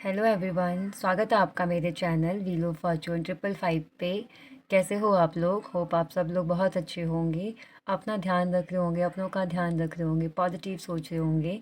Hello everyone, स्वागत है आपका मेरे चैनल व्हील ऑफ फॉर्चून 555 पे। कैसे हो आप लोग? होप आप सब लोग बहुत अच्छे होंगे, अपना ध्यान रख रहे होंगे, अपनों का ध्यान रख रहे होंगे, पॉजिटिव सोच रहे होंगे।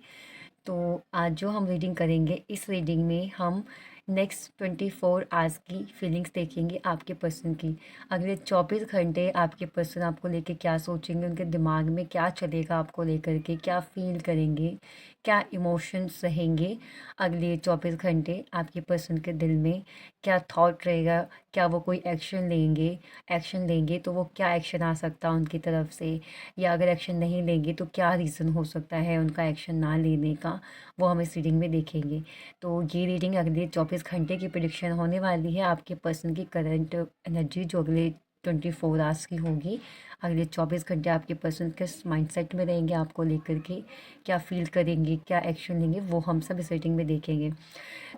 तो आज जो हम रीडिंग करेंगे, इस रीडिंग में हम नेक्स्ट 24 आवर्स की फीलिंग्स देखेंगे आपके पर्सन की। अगले 24 घंटे आपके पर्सन आपको लेके क्या सोचेंगे, उनके दिमाग में क्या चलेगा आपको लेकर के, क्या फील करेंगे, क्या इमोशंस रहेंगे अगले 24 घंटे आपके पर्सन के दिल में, क्या थॉट रहेगा, क्या वो कोई एक्शन लेंगे तो वो क्या एक्शन आ सकता है उनकी तरफ से, या अगर एक्शन नहीं लेंगे तो क्या रीज़न हो सकता है उनका एक्शन ना लेने का, वो हम इस रीडिंग में देखेंगे। तो ये रीडिंग अगले 24 घंटे की प्रिडिक्शन होने वाली है आपके पर्सन की करंट एनर्जी जो अगले 24 आवर्स की होगी। अगले 24 घंटे आपके पर्सन किस माइंडसेट में रहेंगे आपको लेकर के, क्या फील करेंगे, क्या एक्शन लेंगे, वो हम सब इस रीडिंग में देखेंगे।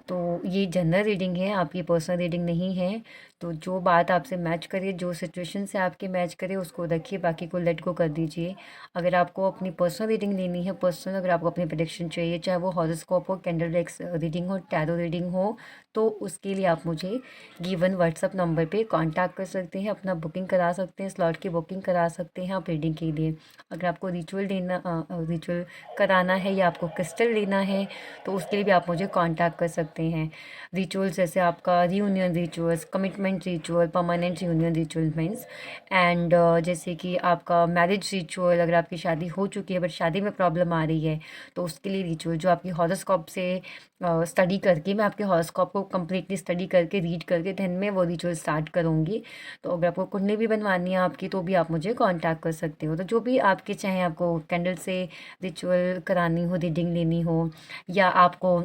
तो ये जनरल रीडिंग है, आपकी पर्सनल रीडिंग नहीं है। तो जो बात आपसे मैच करे, जो सिचुएशन से आपके मैच करे उसको रखिए, बाकी को लेट गो कर दीजिए। अगर आपको अपनी पर्सनल रीडिंग लेनी है, पर्सनल अगर आपको अपनी प्रेडिक्शन चाहिए, चाहे वो हॉरोस्कोप हो, कैंडल डेक्स रीडिंग हो, टैरो रीडिंग हो, तो उसके लिए आप मुझे गिवन व्हाट्सअप नंबर पे कांटेक्ट कर सकते हैं, अपना बुकिंग करा सकते हैं, स्लॉट की बुकिंग करा सकते हैं आप रीडिंग के लिए। अगर आपको रिचुअल कराना है या आपको क्रिस्टल लेना है तो उसके लिए भी आप मुझे कांटेक्ट कर सकते हैं। रिचुअल्स जैसे आपका reunion rituals, commitment ritual, permanent reunion ritual means, and जैसे कि आपका मैरिज रिचुअल, अगर आपकी शादी हो चुकी है बट शादी में प्रॉब्लम आ रही है तो उसके लिए रिचुअल जो आपकी हॉरोस्कोप से स्टडी करके, मैं आपके हॉरोस्कोप को कम्प्लीटली स्टडी करके रीड करके देन मैं वो रिचुअल स्टार्ट करूँगी। तो अगर आपको कुंडली भी बनवानी है आपकी तो भी आप मुझे कांटेक्ट कर सकते हो। तो जो भी आपके चाहे, आपको कैंडल से रिचुअल करानी हो, रीडिंग लेनी हो, या आपको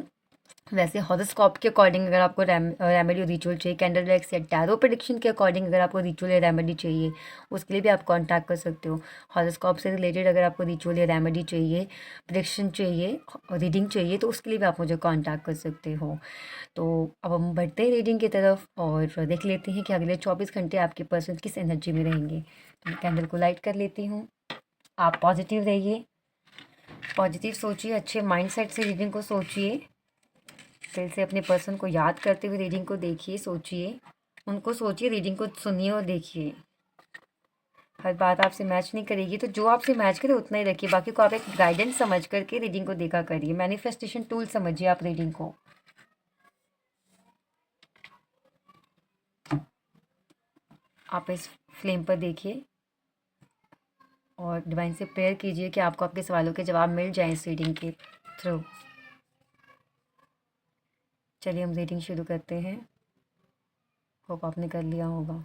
वैसे हॉरोस्कोप के अकॉर्डिंग अगर आपको रेमेडी रिचुअल चाहिए, कैंडल डेक्स या टैरो प्रेडिक्शन के अकॉर्डिंग अगर आपको रिचुअल या रेमेडी चाहिए, उसके लिए भी आप कांटेक्ट कर सकते हो। हॉरोस्कोप से रिलेटेड अगर आपको रिचुअल या रेमेडी चाहिए, प्रेडिक्शन चाहिए, रीडिंग चाहिए, तो उसके लिए भी आप मुझे कांटेक्ट कर सकते हो। तो अब हम बढ़ते हैं रीडिंग की तरफ और देख लेते हैं कि अगले 24 घंटे आपके पर्सन किस एनर्जी में रहेंगे। तो मैं कैंडल को लाइट कर लेती हूँ। आप पॉजिटिव रहिए, पॉजिटिव सोचिए, अच्छे माइंडसेट से रीडिंग को सोचिए, दिल से अपने पर्सन को याद करते हुए रीडिंग को देखिए, सोचिए, उनको सोचिए, रीडिंग को सुनिए और देखिए। हर बात आपसे मैच नहीं करेगी तो जो आपसे मैच करे उतना ही रखिए, बाकी को आप एक गाइडेंस समझ करके रीडिंग को देखा करिए, मैनिफेस्टेशन टूल समझिए आप रीडिंग को। आप इस फ्लेम पर देखिए और डिवाइन से प्रेयर कीजिए कि आपको आपके सवालों के जवाब मिल जाए इस रीडिंग के थ्रू। चलिए हम रीडिंग शुरू करते हैं। होप आपने कर लिया होगा।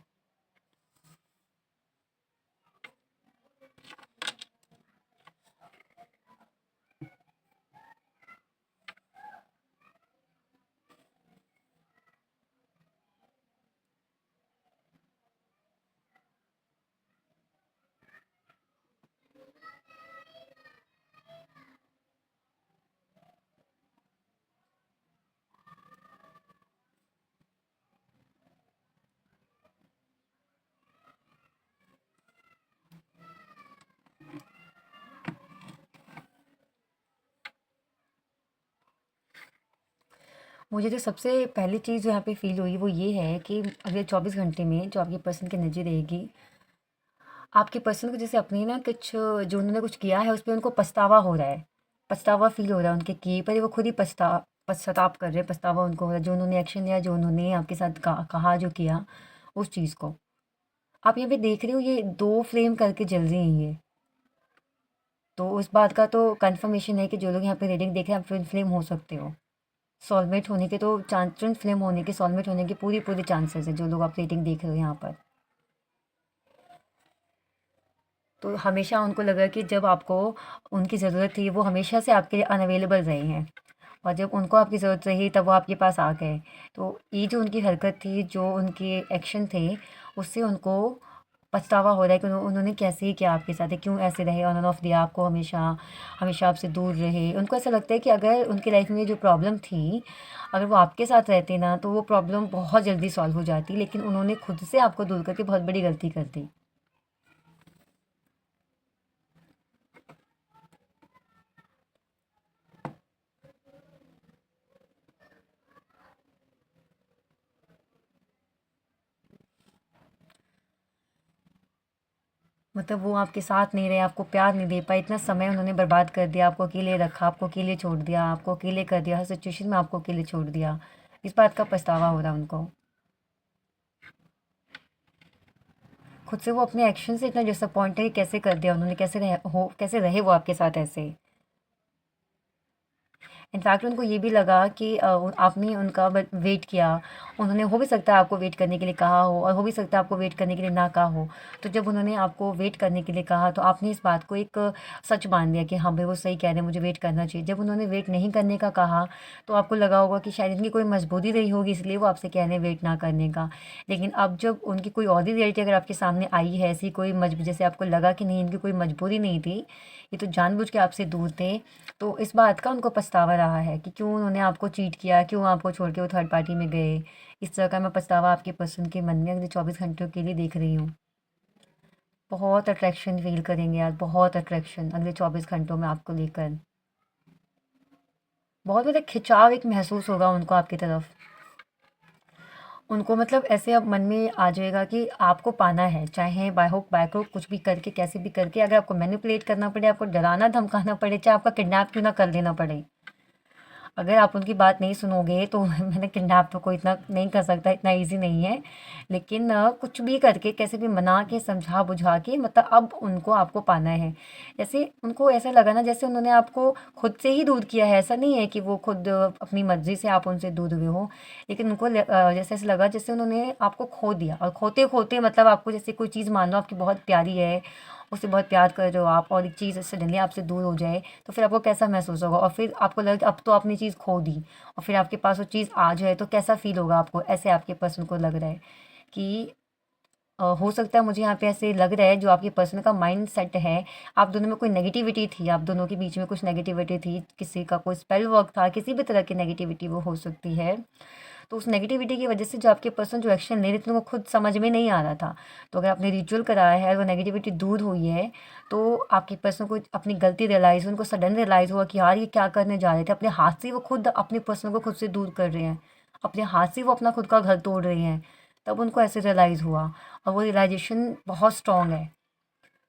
मुझे जो सबसे पहली चीज़ जो यहाँ पे फ़ील हुई वो ये है कि अगले 24 घंटे में जो आपके पर्सन की एनर्जी रहेगी, आपके पर्सन को जैसे अपनी ना कुछ, जो उन्होंने कुछ किया है उस पे उनको पछतावा हो रहा है, पछतावा फ़ील हो रहा है उनके किए पर, वो खुद ही पश्चाताप कर रहे हैं, पछतावा उनको हो रहा है जो उन्होंने एक्शन लिया, जो उन्होंने आपके साथ कहा जो किया उस चीज़ को। आप यहाँ पे देख रहे हो ये 2 फ्लेम करके जल रही हैं ये। तो उस बात का तो कन्फर्मेशन है कि जो लोग यहाँ पे रीडिंग देख रहे हैं आप ट्विन फ्लेम हो सकते हो। सोलमेट होने के तो चांस, ट्विन फ्लेम होने के, सोलमेट होने के पूरी चांसेस है जो लोग आप रीडिंग देख रहे हो यहाँ पर। तो हमेशा उनको लगा कि जब आपको उनकी ज़रूरत थी वो हमेशा से आपके लिए अनअवेलेबल रहे हैं, और जब उनको आपकी ज़रूरत रही तब वो आपके पास आ गए। तो ये जो उनकी हरकत थी, जो उनके एक्शन थे, उससे उनको पछतावा हो रहा है कि उन्होंने कैसे ही किया आपके साथ, क्यों ऐसे रहे ऑन एंड ऑफ दिया आपको, हमेशा हमेशा आपसे दूर रहे। उनको ऐसा लगता है कि अगर उनकी लाइफ में जो प्रॉब्लम थी, अगर वो आपके साथ रहते ना तो वो प्रॉब्लम बहुत जल्दी सॉल्व हो जाती, लेकिन उन्होंने खुद से आपको दूर करके बहुत बड़ी गलती कर दी। मतलब वो आपके साथ नहीं रहे, आपको प्यार नहीं दे पाए, इतना समय उन्होंने बर्बाद कर दिया, आपको अकेले रखा, आपको अकेले छोड़ दिया, आपको अकेले कर दिया, हर सिचुएशन में आपको अकेले छोड़ दिया। इस बात का पछतावा हो रहा है उनको। खुद से वो अपने एक्शन से इतना डिसअपॉइंट है कि कैसे कर दिया उन्होंने, कैसे रहे वो आपके साथ ऐसे। इनफैक्ट उनको ये भी लगा कि आपने उनका वेट किया। उन्होंने, हो भी सकता है आपको वेट करने के लिए कहा हो, और हो भी सकता है आपको वेट करने के लिए ना कहा हो। तो जब उन्होंने आपको वेट करने के लिए कहा तो आपने इस बात को एक सच मान लिया कि हाँ भाई वो सही कह रहे हैं, मुझे वेट करना चाहिए। जब उन्होंने वेट नहीं करने का कहा तो आपको लगा होगा कि शायद इनकी कोई मजबूरी रही होगी, इसलिए वो आपसे कह रहे हैं वेट ना करने का। लेकिन अब जब उनकी कोई और ही रियलिटी अगर आपके सामने आई है, ऐसी कोई जैसे आपको लगा कि नहीं इनकी कोई मजबूरी नहीं थी, ये तो जानबूझ के आपसे दूर थे, तो इस बात का उनको पछतावा रहा है कि क्यों उन्होंने आपको चीट किया, क्यों आपको छोड़ के वो थर्ड पार्टी में गए। इस तरह का मैं पछतावा आपके पर्सन के मन में अगले 24 घंटों के लिए देख रही हूँ। बहुत अट्रैक्शन फ़ील करेंगे आज, बहुत अट्रैक्शन अगले 24 घंटों में आपको लेकर। बहुत मतलब खिंचाव एक महसूस होगा उनको आपकी तरफ। उनको मतलब ऐसे अब मन में आ जाएगा कि आपको पाना है, चाहे बाय हुक बाय क्रुक कुछ भी करके, कैसे भी करके, अगर आपको मैनिपुलेट करना पड़े, आपको डराना धमकाना पड़े, चाहे आपका किडनैप क्यों ना कर लेना पड़े। अगर आप उनकी बात नहीं सुनोगे तो मैंने किडनैप तो कोई इतना नहीं कर सकता, इतना ईज़ी नहीं है। लेकिन कुछ भी करके कैसे भी मना के समझा बुझा के मतलब अब उनको आपको पाना है। जैसे उनको ऐसा लगा ना जैसे उन्होंने आपको खुद से ही दूर किया है, ऐसा नहीं है कि वो खुद अपनी मर्ज़ी से आप उनसे दूर हुए हो। लेकिन उनको जैसे ऐसा लगा जैसे उन्होंने आपको खो दिया, और खोते-खोते मतलब आपको जैसे कोई चीज़ मान लो आपकी बहुत प्यारी है, उससे बहुत प्यार कर रहे हो आप, और एक चीज़ सडनली आपसे दूर हो जाए, तो फिर आपको कैसा महसूस होगा? और फिर आपको लगे कि अब तो आपने चीज़ खो दी, और फिर आपके पास वो चीज़ आ जाए तो कैसा फ़ील होगा आपको? ऐसे आपके पर्सन को लग रहा है कि हो सकता है, मुझे यहाँ पे ऐसे लग रहा है जो आपके पर्सन का माइंड सेट है, आप दोनों में कोई नेगेटिविटी थी, आप दोनों के बीच में कुछ नेगेटिविटी थी, किसी का कोई स्पेल वर्क था, किसी भी तरह की नेगेटिविटी वो हो सकती है। तो उस नेगेटिविटी की वजह से जो आपके पर्सन जो एक्शन ले रहे थे, उनको खुद समझ में नहीं आ रहा था। तो अगर आपने रिचुअल कराया है, वो नेगेटिविटी दूर हुई है, तो आपके पर्सन को अपनी गलती रियलाइज़, उनको सडन रियलाइज़ हुआ कि यार ये क्या करने जा रहे थे। अपने हाथ से वो खुद अपने पर्सन को खुद से दूर कर रहे हैं। अपने हाथ से वो अपना खुद का घर तोड़ रहे हैं। तब उनको ऐसे रियलाइज़ हुआ, और वो रियलाइज़ेशन बहुत स्ट्रॉन्ग है।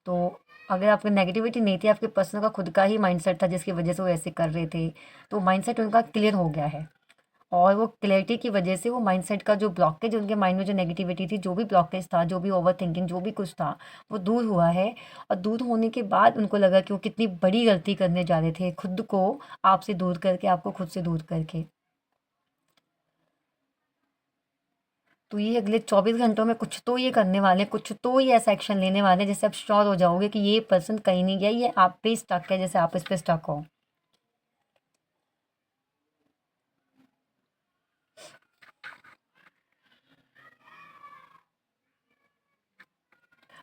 तो अगर आपकी नेगेटिविटी नहीं थी, आपके पर्सन का खुद का ही माइंडसेट था जिसकी वजह से वो ऐसे कर रहे थे, तो माइंडसेट उनका क्लियर हो गया है। और वो क्लैरिटी की वजह से वो माइंडसेट का जो ब्लॉकेज, उनके माइंड में जो नेगेटिविटी थी, जो भी ब्लॉकेज था, जो भी ओवरथिंकिंग, जो भी कुछ था, वो दूर हुआ है। और दूर होने के बाद उनको लगा कि वो कितनी बड़ी गलती करने जा रहे थे, खुद को आपसे दूर करके, आपको खुद से दूर करके। तो ये अगले 24 घंटों में कुछ तो ये करने वाले हैं, कुछ तो ये ऐसा एक्शन लेने वाले हैं जिससे आप श्योर हो जाओगे कि ये पर्सन कहीं नहीं गया, ये आप पे स्टक है जैसे आप इस पे स्टक हो।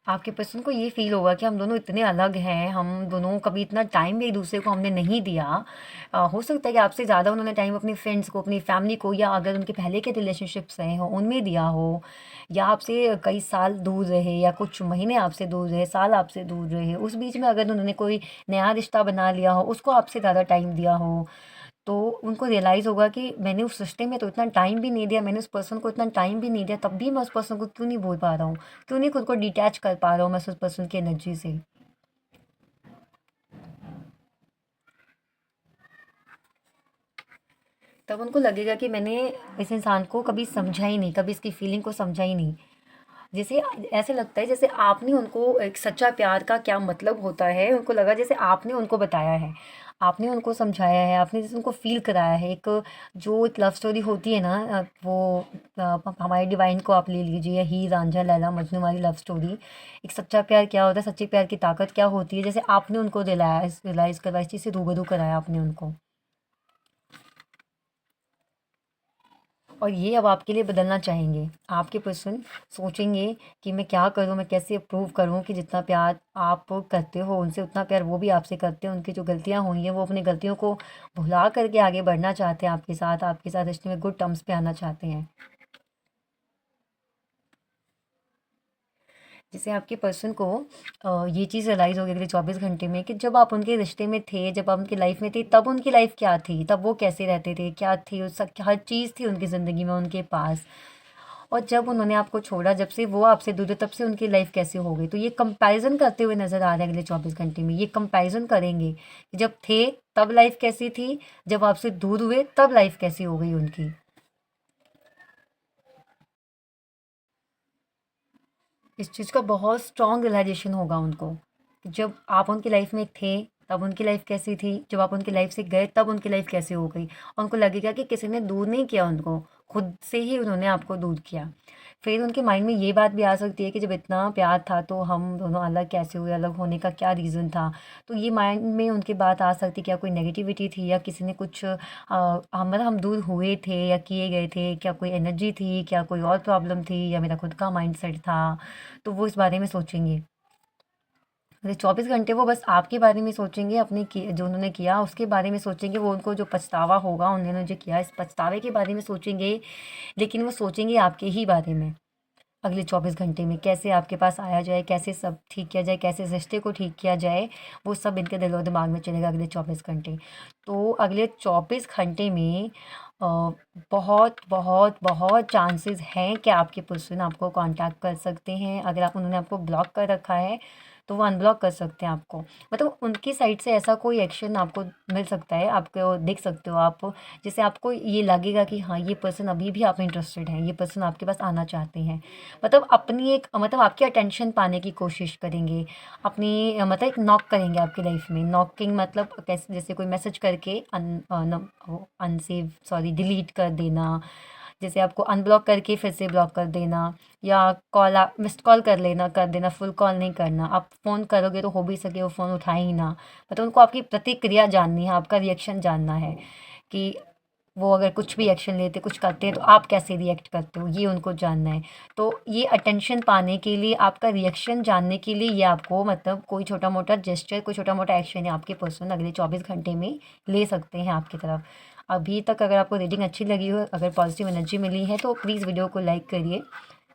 आपके पर्सन को ये फ़ील होगा कि हम दोनों इतने अलग हैं, हम दोनों कभी इतना टाइम भी एक-दूसरे को हमने नहीं दिया। हो सकता है कि आपसे ज़्यादा उन्होंने टाइम अपनी फ्रेंड्स को, अपनी फैमिली को, या अगर उनके पहले के रिलेशनशिप्स रहे हों, उनमें दिया हो, या आपसे कई साल दूर रहे, या कुछ महीने आपसे दूर रहे, साल आपसे दूर रहे। उस बीच में अगर उन्होंने कोई नया रिश्ता बना लिया हो, उसको आपसे ज़्यादा टाइम दिया हो, तो उनको रियलाइज़ होगा कि मैंने उस रिश्ते में तो इतना टाइम भी नहीं दिया, मैंने उस पर्सन को इतना टाइम भी नहीं दिया, तब भी मैं उस पर्सन को क्यों नहीं भूल पा रहा हूँ? क्यों नहीं खुद को डिटैच कर पा रहा हूँ मैं उस पर्सन की एनर्जी से? तब उनको लगेगा कि मैंने इस इंसान को कभी समझा ही नहीं, कभी इसकी फीलिंग को समझा ही नहीं। जैसे ऐसे लगता है जैसे आपने उनको एक सच्चा प्यार का क्या मतलब होता है, उनको लगा जैसे आपने उनको बताया है, आपने उनको समझाया है, आपने जैसे उनको फ़ील कराया है। एक जो एक लव स्टोरी होती है ना, वो हमारे डिवाइन को आप ले लीजिए, हीर रांझा लैला मजनू वाली लव स्टोरी। एक सच्चा प्यार क्या होता है, सच्चे प्यार की ताकत क्या होती है, जैसे आपने उनको रियलाइज़ करवाया, इस चीज़ से रूबरू कराया आपने उनको। और ये अब आपके लिए बदलना चाहेंगे। आपके पर्सन सोचेंगे कि मैं क्या करूँ, मैं कैसे प्रूव करूँ कि जितना प्यार आप करते हो उनसे, उतना प्यार वो भी आपसे करते हैं। उनकी जो गलतियाँ हुई हैं, वो अपनी गलतियों को भुला करके आगे बढ़ना चाहते हैं आपके साथ रिश्ते में गुड टर्म्स पे आना चाहते हैं। जैसे आपके पर्सन को ये चीज़ रियलाइज़ होगी अगले 24 घंटे में कि जब आप उनके रिश्ते में थे, जब आप उनकी लाइफ में थे, तब उनकी लाइफ क्या थी? तब वो कैसे रहते थे? क्या थी? उस हर चीज़ थी उनकी ज़िंदगी में उनके पास। और जब उन्होंने आपको छोड़ा, जब से वो आपसे दूर है, तब से उनकी लाइफ कैसे हो गई। तो ये कंपैरिजन करते हुए नज़र आ रहा है अगले 24 घंटे में। ये कंपैरिजन करेंगे कि जब थे तब लाइफ कैसी थी, जब आपसे दूर हुए तब लाइफ कैसी हो गई उनकी। इस चीज़ का बहुत स्ट्रॉन्ग रियलाइजेशन होगा उनको कि जब आप उनकी लाइफ में थे तब उनकी लाइफ कैसी थी, जब आप उनकी लाइफ से गए तब उनकी लाइफ कैसी हो गई। और उनको लगेगा कि किसी ने दूर नहीं किया उनको, खुद से ही उन्होंने आपको दूर किया। फिर उनके माइंड में ये बात भी आ सकती है कि जब इतना प्यार था तो हम दोनों अलग कैसे हुए, अलग होने का क्या रीज़न था। तो ये माइंड में उनकी बात आ सकती है, क्या कोई नेगेटिविटी थी या किसी ने कुछ मतलब हम दूर हुए थे या किए गए थे, क्या कोई एनर्जी थी, क्या कोई और प्रॉब्लम थी, या मेरा खुद का माइंडसेट था। तो वो इस बारे में सोचेंगे। अरे 24 घंटे वो बस आपके बारे में सोचेंगे, अपने जो उन्होंने किया उसके बारे में सोचेंगे। वो उनको जो पछतावा होगा उन्होंने जो किया, इस पछतावे के बारे में सोचेंगे। लेकिन वो सोचेंगे आपके ही बारे में। अगले 24 घंटे में कैसे आपके पास आया जाए, कैसे सब ठीक किया जाए, कैसे रिश्ते को ठीक किया जाए, वो सब इनके दिल और दिमाग में चलेगा अगले 24 घंटे। तो अगले 24 घंटे में अ, बहुत बहुत बहुत चांसेस हैं कि आपके पर्सन आपको कांटेक्ट कर सकते हैं। अगर आप उन्होंने आपको ब्लॉक कर रखा है तो वो अनब्लॉक कर सकते हैं आपको। मतलब उनकी साइड से ऐसा कोई एक्शन आपको मिल सकता है, आपको देख सकते हो आप, जिससे आपको ये लगेगा कि हाँ, ये पर्सन अभी भी आप में इंटरेस्टेड हैं, ये पर्सन आपके पास आना चाहते हैं। मतलब अपनी एक मतलब आपकी अटेंशन पाने की कोशिश करेंगे, अपनी मतलब एक नॉक करेंगे आपकी लाइफ में। नॉकिंग मतलब कैसे, जैसे कोई मैसेज करके अनसेव सॉरी डिलीट कर देना, जैसे आपको अनब्लॉक करके फिर से ब्लॉक कर देना, या कॉल आप मिस्ड कॉल कर देना, फुल कॉल नहीं करना। आप फ़ोन करोगे तो हो भी सके वो फ़ोन उठाए ही ना। मतलब उनको आपकी प्रतिक्रिया जाननी है, आपका रिएक्शन जानना है कि वो अगर कुछ भी एक्शन लेते, कुछ करते हैं तो आप कैसे रिएक्ट करते हो, ये उनको जानना है। तो ये अटेंशन पाने के लिए, आपका रिएक्शन जानने के लिए, ये आपको मतलब कोई छोटा-मोटा जेस्चर, कोई छोटा-मोटा एक्शन है आपके पर्सन अगले 24 घंटे में ले सकते हैं आपकी तरफ। अभी तक अगर आपको रीडिंग अच्छी लगी हो, अगर पॉजिटिव एनर्जी मिली है तो प्लीज़ वीडियो को लाइक करिए,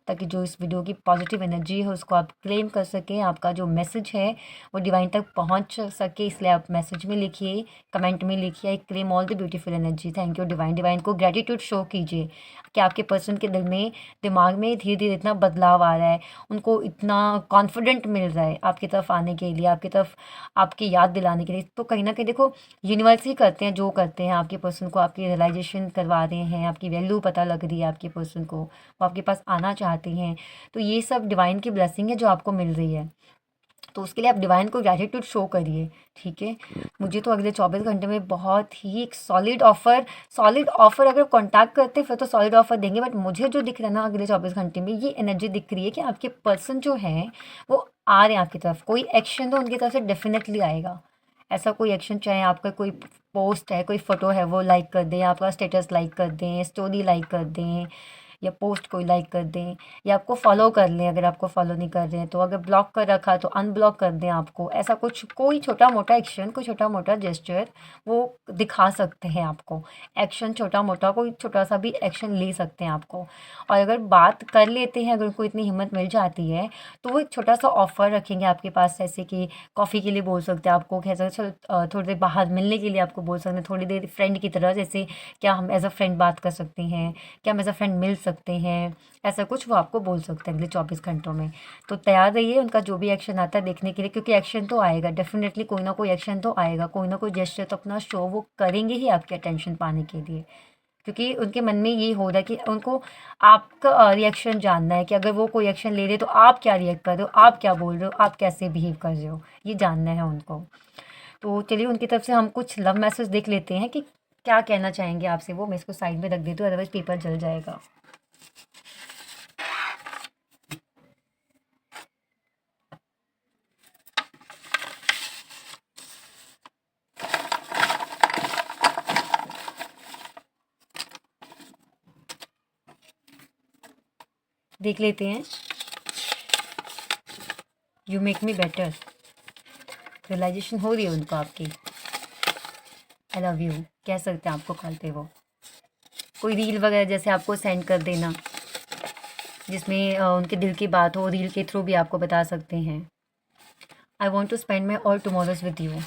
ताकि जो इस वीडियो की पॉजिटिव एनर्जी है उसको आप क्लेम कर सकें। आपका जो मैसेज है वो डिवाइन तक पहुंच सके, इसलिए आप मैसेज में लिखिए, कमेंट में लिखिए, आई claim all the beautiful energy, thank you divine. Divine को ग्रेटिट्यूड शो कीजिए कि आपके पर्सन के दिल में, दिमाग में धीरे धीरे इतना बदलाव आ रहा है, उनको इतना कॉन्फिडेंट मिल रहा है आपकी तरफ आने के लिए, आपकी तरफ आपकी याद दिलाने के लिए। तो कहीं ना कहीं देखो, यूनिवर्स ही करते हैं जो करते हैं, आपके पर्सन को आपकी रियलाइजेशन करवा रहे हैं, आपकी वैल्यू पता लग रही है आपके पर्सन को, वो आपके पास आना चाहते हैं। तो ये सब डिवाइन की ब्लेसिंग है जो आपको मिल रही है। तो उसके लिए आप डिवाइन को ग्रैटिट्यूड शो करिए, ठीक है। मुझे तो अगले 24 घंटे में बहुत ही एक सॉलिड ऑफर अगर कॉन्टैक्ट करते हैं फिर तो सॉलिड ऑफर देंगे। बट मुझे जो दिख रहा है ना अगले 24 घंटे में, ये एनर्जी दिख रही है कि आपके पर्सन जो हैं वो आ रहे हैं आपकी तरफ। कोई एक्शन तो उनकी तरफ से डेफिनेटली आएगा। ऐसा कोई एक्शन, चाहे आपका कोई पोस्ट है, कोई फ़ोटो है, वो लाइक कर दें, आपका स्टेटस लाइक कर दें, स्टोरी लाइक कर दें, या पोस्ट कोई लाइक कर दें, या आपको फॉलो कर लें अगर आपको फॉलो नहीं कर रहे हैं तो। अगर ब्लॉक कर रखा है तो अनब्लॉक कर दें आपको। ऐसा कुछ कोई छोटा मोटा एक्शन, कोई छोटा मोटा जेस्चर वो दिखा सकते हैं आपको। एक्शन छोटा मोटा, कोई छोटा सा भी एक्शन ले सकते हैं आपको। और अगर बात कर लेते हैं, अगर उनको इतनी हिम्मत मिल जाती है तो वो एक छोटा सा ऑफ़र रखेंगे आपके पास, जैसे कि कॉफ़ी के लिए बोल सकते हैं आपको, कैसा चलो थोड़ी देर बाहर मिलने के लिए आपको बोल सकते हैं, थोड़ी देर फ्रेंड की तरह, जैसे क्या हम एज अ फ्रेंड बात कर सकते हैं, क्या हम एज अ फ्रेंड मिल सकते हैं। ऐसा कुछ वो आपको बोल सकते हैं अगले 24 घंटों में। तो तैयार रहिए उनका जो भी एक्शन आता है देखने के लिए, क्योंकि एक्शन तो आएगा डेफिनेटली, कोई ना कोई एक्शन तो आएगा, कोई ना कोई जेस्चर तो अपना शो वो करेंगे ही आपकी अटेंशन पाने के लिए। क्योंकि उनके मन में ये हो रहा है कि उनको आपका रिएक्शन जानना है कि अगर वो कोई एक्शन ले रहे तो आप क्या रिएक्ट कर रहे हो, आप क्या बोल रहे हो, आप कैसे बिहेव कर रहे हो, ये जानना है उनको। तो चलिए उनकी तरफ से हम कुछ लव मैसेज देख लेते हैं कि क्या कहना चाहेंगे आपसे वो। मैं इसको साइड में रख देती हूँ, अदरवाइज पेपर जल जाएगा। देख लेते हैं। You make me better, realization हो रही है उनको आपकी। आई लव यू कह सकते हैं आपको कॉल पे वो। कोई रील वगैरह जैसे आपको सेंड कर देना जिसमें उनके दिल की बात हो, रील के थ्रू भी आपको बता सकते हैं। I want to spend my all tomorrows with you.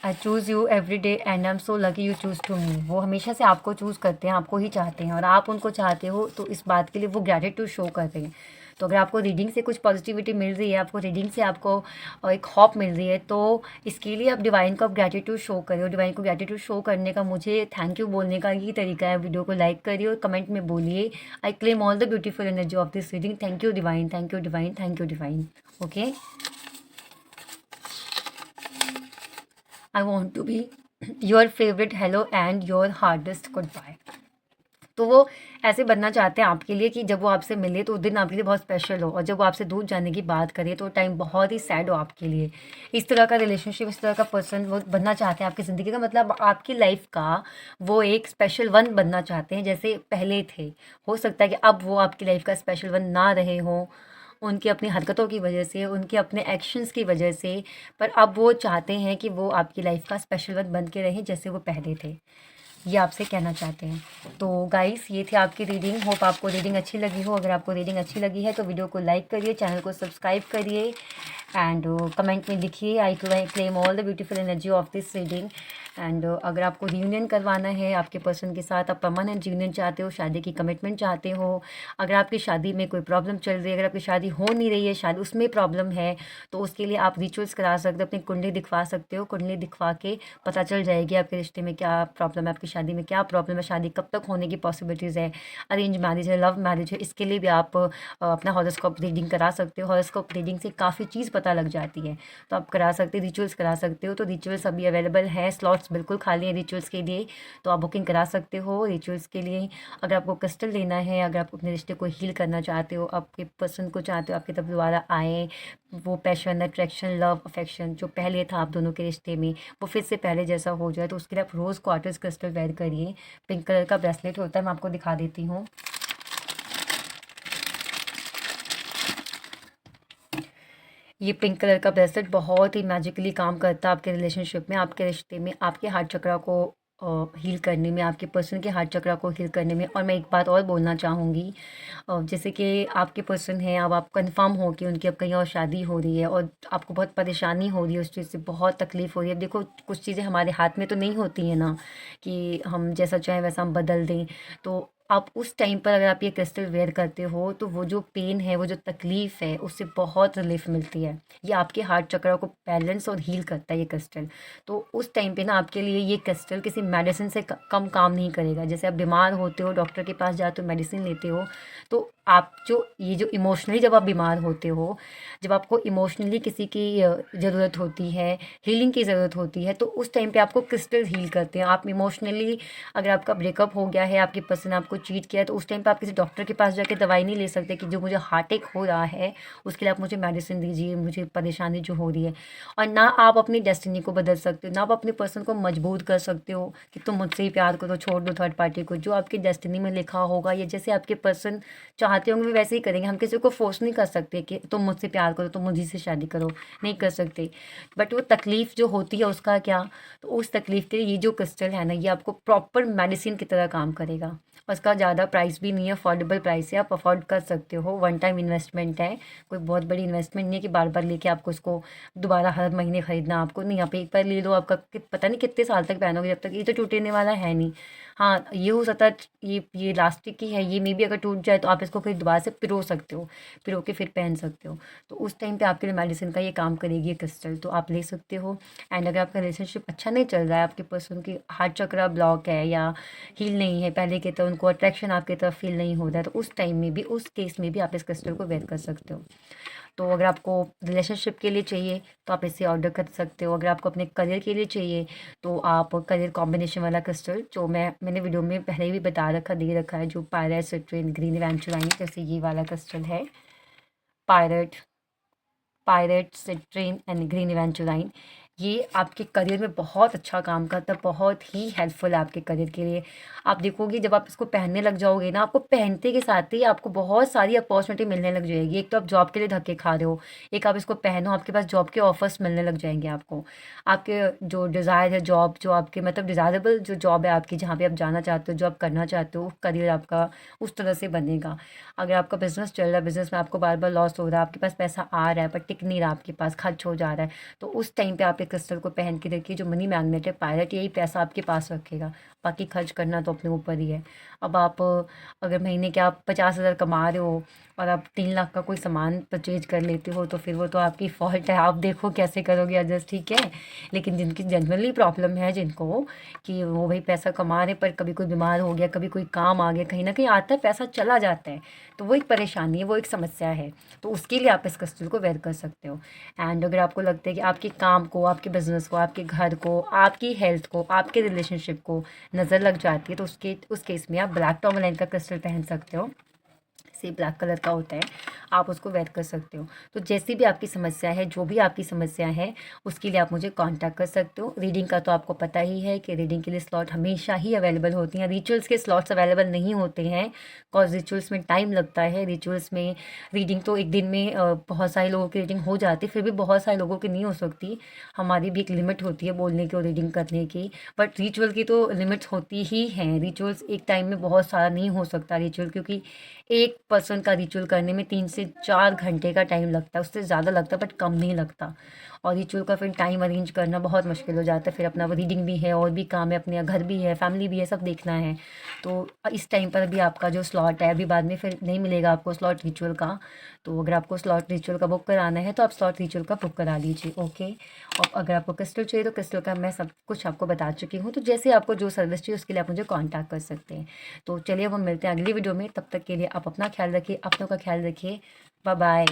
I choose you every day and I am so lucky you choose to me. वो हमेशा से आपको चूज़ करते हैं, आपको ही चाहते हैं और आप उनको चाहते हो, तो इस बात के लिए वो ग्रैटिट्यूड शो कर रहे हैं। तो अगर आपको रीडिंग से कुछ पॉजिटिविटी मिल रही है, आपको रीडिंग से आपको एक होप मिल रही है, तो इसके लिए आप डिवाइन को आप ग्रैटिट्यूड शो करिए। और डिवाइन को ग्रैटिट्यूड शो करने का, मुझे थैंक यू बोलने का यही तरीका है। वीडियो को लाइक करिए और कमेंट में बोलिए, I claim all the beautiful energy of this reading. Thank you divine, thank you divine, thank you divine. Okay, I want to be your favourite hello and your hardest goodbye. तो वो ऐसे बनना चाहते हैं आपके लिए कि जब वो आपसे मिले तो उस दिन आपके लिए बहुत स्पेशल हो, और जब वो आपसे दूर जाने की बात करे तो टाइम बहुत ही सैड हो आपके लिए। इस तरह का रिलेशनशिप, इस तरह का पर्सन वो बनना चाहते हैं आपकी ज़िंदगी का, मतलब आपकी लाइफ का वो एक स्पेशल वन बनना चाहते हैं जैसे पहले थे। हो सकता है कि अब वो आपकी लाइफ का स्पेशल वन ना रहे हों, उनकी अपनी हरकतों की वजह से, उनके अपने एक्शंस की वजह से, पर अब वो चाहते हैं कि वो आपकी लाइफ का स्पेशल वन बन के रहें जैसे वो पहले थे। ये आपसे कहना चाहते हैं। तो गाइस, ये थी आपकी रीडिंग। होप आपको रीडिंग अच्छी लगी हो। अगर आपको रीडिंग अच्छी लगी है तो वीडियो को लाइक करिए, चैनल को सब्सक्राइब करिए एंड कमेंट में लिखिए, आई claim all the beautiful energy of this reading. And अगर आपको रियूनियन करवाना है आपके पर्सन के साथ, आप परमानेंट रियूनियन चाहते हो, शादी की कमिटमेंट चाहते हो, अगर आपकी शादी में कोई प्रॉब्लम चल रही है, अगर आपकी शादी हो नहीं रही है, शादी उसमें प्रॉब्लम है, तो उसके लिए आप रिचुअल्स करा सकते हो, अपनी कुंडली दिखवा सकते हो। कुंडली दिखवा के पता चल जाएगी आपके रिश्ते में क्या प्रॉब्लम है, आपकी शादी में क्या प्रॉब्लम है, शादी कब तक होने की पॉसिबिलिटीज़ है, अरेंज मैरिज है, लव मैरिज है। इसके लिए भी आप अपना हॉरोस्कोप रीडिंग करा सकते हो। हॉरोस्कोप रीडिंग से काफ़ी चीज़ पता लग जाती है, तो आप करा सकते हो, रिचुअल्स करा सकते हो। तो रिचुअल्स अभी अवेलेबल हैं, स्लॉट्स बिल्कुल खाली हैं रिचुअल्स के लिए, तो आप बुकिंग करा सकते हो रिचुअल्स के लिए। अगर आपको क्रिस्टल लेना है, अगर आप अपने रिश्ते को हील करना चाहते हो, आपके पर्सन को चाहते हो आपकी तरफ दोबारा आए, वो पैशन, अट्रैक्शन, लव, अफेक्शन जो पहले था आप दोनों के रिश्ते में, वो फिर से पहले जैसा हो जाए, तो उसके लिए आप रोज़ क्वार्टर्स क्रिस्टल वेयर करिए। पिंक कलर का ब्रेसलेट होता है, मैं आपको दिखा देती हूँ। ये पिंक कलर का ब्रेसलेट बहुत ही मैजिकली काम करता है आपके रिलेशनशिप में, आपके रिश्ते में, आपके हार्ट चक्रा को हील करने में, आपके पर्सन के हार्ट चक्रा को हील करने में। और मैं एक बात और बोलना चाहूँगी, जैसे कि आपके पर्सन हैं, अब आप कंफर्म हो कि उनकी अब कहीं और शादी हो रही है और आपको बहुत परेशानी हो रही है, उस चीज़ से बहुत तकलीफ़ हो रही है। अब देखो, कुछ चीज़ें हमारे हाथ में तो नहीं होती हैं ना कि हम जैसा चाहें वैसा हम बदल दें। तो आप उस टाइम पर अगर आप ये क्रिस्टल वेयर करते हो, तो वो जो पेन है, वो जो तकलीफ़ है, उससे बहुत रिलीफ़ मिलती है। ये आपके हार्ट चक्र को बैलेंस और हील करता है ये क्रिस्टल। तो उस टाइम पे ना आपके लिए ये क्रिस्टल किसी मेडिसिन से कम काम नहीं करेगा। जैसे आप बीमार होते हो, डॉक्टर के पास जाते हो, मेडिसिन लेते हो, तो आप जो इमोशनली जब आप बीमार होते हो, जब आपको इमोशनली किसी की ज़रूरत होती है, हीलिंग की ज़रूरत होती है, तो उस टाइम पे आपको क्रिस्टल हील करते हैं। आप इमोशनली, अगर आपका ब्रेकअप हो गया है, आपकी पर्सन आपको चीट किया है, तो उस टाइम पे आप किसी डॉक्टर के पास जाके दवाई नहीं ले सकते कि जो मुझे हार्ट हो रहा है उसके लिए आप मुझे मेडिसिन दीजिए, मुझे परेशानी जो हो रही है। और ना आप अपनी डेस्टिनी को बदल सकते हो, ना आप अपने पर्सन को मजबूर कर सकते हो कि तुम मुझसे ही प्यार करो, छोड़ दो थर्ड पार्टी को। जो आपकी डेस्टिनी में लिखा होगा, या जैसे आपके पर्सन चाहते होंगे वैसे ही करेंगे। हम किसी को फोर्स नहीं कर सकते कि तुम मुझसे प्यार करो, तुम मुझे से शादी करो, नहीं कर सकते। बट वो तकलीफ़ जो होती है उसका क्या, तो उस तकलीफ़ के लिए ये जो क्रिस्टल है ना, ये आपको प्रॉपर मेडिसिन की तरह काम करेगा। और इसका ज़्यादा प्राइस भी नहीं है, अफोर्डेबल प्राइस है, आप अफोर्ड कर सकते हो। वन टाइम इन्वेस्टमेंट है, कोई बहुत बड़ी इन्वेस्टमेंट नहीं है कि बार बार लेके आपको इसको दोबारा हर महीने खरीदना आपको नहीं। आप एक बार ले लो, आपका पता नहीं कितने साल तक पहनोगे, जब तक ये तो टूटने वाला है नहीं। हाँ, ये हो सकता है ये प्लास्टिक की है, ये मे बी अगर टूट जाए तो आप इसको फिर दोबारा से पिरो सकते हो, पिरो के फिर पहन सकते हो। तो उस टाइम पे आपके लिए मेडिसिन का ये काम करेगी ये क्रिस्टल, तो आप ले सकते हो। एंड अगर आपका रिलेशनशिप अच्छा नहीं चल रहा है, आपके पर्सन की हार्ट चक्रा ब्लॉक है या हील नहीं है पहले के, तो उनको अट्रैक्शन आपकी तरफ फील नहीं हो रहा है, तो उस टाइम में भी, उस केस में भी आप इस क्रिस्टल को वेयर कर सकते हो। तो अगर आपको रिलेशनशिप के लिए चाहिए तो आप इसे ऑर्डर कर सकते हो। अगर आपको अपने करियर के लिए चाहिए तो आप करियर कॉम्बिनेशन वाला क्रिस्टल, जो मैंने वीडियो में पहले भी दे रखा है, जो पायरेट, सिट्रीन, ग्रीन एवेंचुराइन, जैसे ये वाला क्रिस्टल है, pyrite pyrite, citrine and green aventurine. ये आपके करियर में बहुत अच्छा काम करता है, बहुत ही हेल्पफुल है आपके करियर के लिए। आप देखोगे जब आप इसको पहनने लग जाओगे ना, आपको पहनते के साथ ही आपको बहुत सारी अपॉर्चुनिटी मिलने लग जाएगी। एक तो आप जॉब के लिए धक्के खा रहे हो, एक आप इसको पहनो, आपके पास जॉब के ऑफर्स मिलने लग जाएंगे आपको। आपके जो डिज़ायर है जॉब, जो आपके मतलब डिज़ायरेबल जो जॉब है आपकी, जहाँ पे आप जाना चाहते हो, जो आप करना चाहते हो, करियर आपका उस तरह से बनेगा। अगर आपका बिजनेस चल रहा है, बिजनेस में आपको बार बार लॉस हो रहा है, आपके पास पैसा आ रहा है पर टिक नहीं रहा, आपके पास खर्च हो जा रहा है, तो उस टाइम पे आप एक क्रिस्टल को पहन के देखिए, जो मनी मैग्नेट है, पायलट, यही पैसा आपके पास रखेगा, बाकी खर्च करना तो अपने ऊपर ही है। अब आप अगर महीने के आप 50,000 कमा रहे हो और आप 3 लाख का कोई सामान परचेज कर लेते हो, तो फिर वो तो आपकी फ़ॉल्ट है, आप देखो कैसे करोगे एडजस्ट, ठीक है। लेकिन जिनकी जनरली प्रॉब्लम है, जिनको कि वो भाई पैसा कमा रहे पर कभी कोई बीमार हो गया, कभी कोई काम आ गया, कहीं ना कहीं आता है पैसा चला जाता है, तो वो एक परेशानी है, वो एक समस्या है। तो उसके लिए आप इस क्रिस्टल को वेयर कर सकते हो। एंड अगर आपको लगता है कि आपके काम को, आपके बिजनेस को, आपके घर को, आपकी हेल्थ को, आपके रिलेशनशिप को नज़र लग जाती है, तो उस केस में आप ब्लैक टॉर्मलाइन का क्रिस्टल पहन सकते हो। से ब्लैक कलर का होता है, आप उसको वेयर कर सकते हो। तो जैसी भी आपकी समस्या है, जो भी आपकी समस्या है, उसके लिए आप मुझे कांटेक्ट कर सकते हो। रीडिंग का तो आपको पता ही है कि रीडिंग के लिए स्लॉट हमेशा ही अवेलेबल होती हैं। रिचुअल्स के स्लॉट्स अवेलेबल नहीं होते हैं, कॉज रिचुअल्स में टाइम लगता है। रिचुअल्स में रीडिंग तो एक दिन में बहुत सारे लोगों की रीडिंग हो जाती है, फिर भी बहुत सारे लोगों की नहीं हो सकती। हमारी भी एक लिमिट होती है बोलने की और रीडिंग करने की, बट रिचुअल की तो लिमिट्स होती ही हैं। रिचुअल्स एक टाइम में बहुत सारा नहीं हो सकता रिचुअल, क्योंकि एक पर्सन का रिचुअल करने में 3 से 4 घंटे का टाइम लगता है, उससे ज़्यादा लगता है बट कम नहीं लगता। और रिचुअल का फिर टाइम अरेंज करना बहुत मुश्किल हो जाता है, फिर अपना रीडिंग भी है और भी काम है, अपने घर भी है, फैमिली भी है, सब देखना है। तो इस टाइम पर भी आपका जो स्लॉट है, अभी बाद में फिर नहीं मिलेगा आपको स्लॉट रिचुअल का। तो अगर आपको स्लॉट रिचुअल का बुक कराना है, तो आप स्लॉट रिचुअल का बुक करा लीजिए, ओके। और अगर आपको क्रिस्टल चाहिए, तो क्रिस्टल का मैं सब कुछ आपको बता चुकी हूँ। तो जैसे आपको जो सर्विस चाहिए, उसके लिए आप मुझे कॉन्टैक्ट कर सकते हैं। तो चलिए अब हम मिलते हैं अगली वीडियो में, तब तक के लिए आप अपना ख्याल रखिए, अपनों का ख्याल रखिए। Bye bye.